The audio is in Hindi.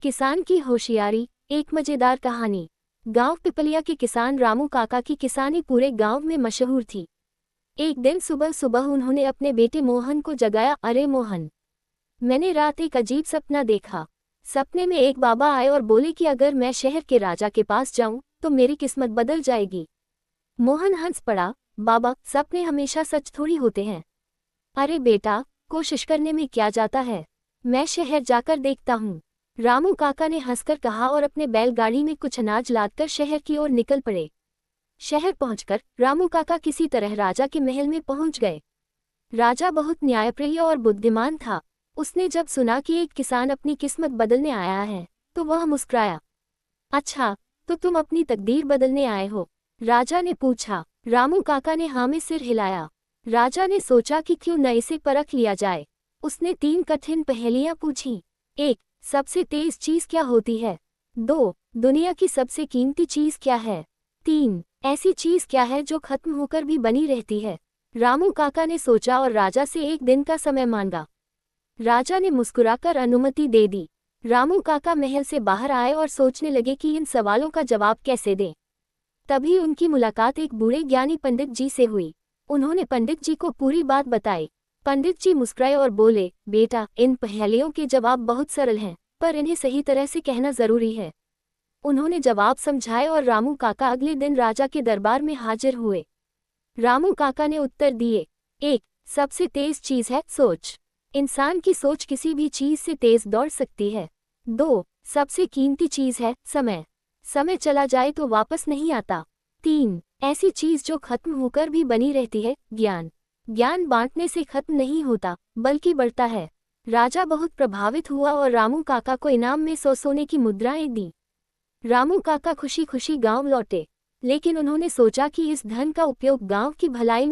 किसान की होशियारी। एक मजेदार कहानी। गांव पिपलिया के किसान रामू काका की किसानी पूरे गांव में मशहूर थी। एक दिन सुबह सुबह उन्होंने अपने बेटे मोहन को जगाया। अरे मोहन, मैंने रात एक अजीब सपना देखा। सपने में एक बाबा आए और बोले कि अगर मैं शहर के राजा के पास जाऊं तो मेरी किस्मत बदल जाएगी। मोहन हंस पड़ा। बाबा, सपने हमेशा सच थोड़ी होते हैं। अरे बेटा, कोशिश करने में क्या जाता है, मैं शहर जाकर देखता हूँ। रामू काका ने हंसकर कहा और अपने बैलगाड़ी में कुछ अनाज लादकर शहर की ओर निकल पड़े। शहर पहुंचकर रामू काका किसी तरह राजा के महल में पहुंच गए। राजा बहुत न्यायप्रिय और बुद्धिमान था। उसने जब सुना कि एक किसान अपनी किस्मत बदलने आया है तो वह मुस्कुराया। अच्छा, तो तुम अपनी तकदीर बदलने आए हो? राजा ने पूछा। रामू काका ने हाँ में सिर हिलाया। राजा ने सोचा कि क्यों न इसे परख लिया जाए। उसने 3 कठिन पहेलियां पूछीं। 1. सबसे तेज चीज क्या होती है? 2. दुनिया की सबसे कीमती चीज क्या है? 3. ऐसी चीज क्या है जो खत्म होकर भी बनी रहती है? रामू काका ने सोचा और राजा से 1 दिन का समय मांगा। राजा ने मुस्कुराकर अनुमति दे दी। रामू काका महल से बाहर आए और सोचने लगे कि इन सवालों का जवाब कैसे दें। तभी उनकी मुलाकात एक बूढ़े ज्ञानी पंडित जी से हुई। उन्होंने पंडित जी को पूरी बात बताई। पंडित जी मुस्कुराए और बोले, बेटा, इन पहेलियों के जवाब बहुत सरल हैं, पर इन्हें सही तरह से कहना जरूरी है। उन्होंने जवाब समझाए और रामू काका अगले दिन राजा के दरबार में हाजिर हुए। रामू काका ने उत्तर दिए। 1. सबसे तेज चीज है सोच। इंसान की सोच किसी भी चीज से तेज दौड़ सकती है। 2. सबसे कीमती चीज है समय। समय चला जाए तो वापस नहीं आता। 3. ऐसी चीज जो खत्म होकर भी बनी रहती है ज्ञान। ज्ञान बांटने से खत्म नहीं होता बल्कि बढ़ता है। राजा बहुत प्रभावित हुआ और रामू काका को इनाम में 100 सोने की मुद्राएं दी। रामू काका खुशी खुशी गांव लौटे, लेकिन उन्होंने सोचा कि इस धन का उपयोग गांव की भलाई में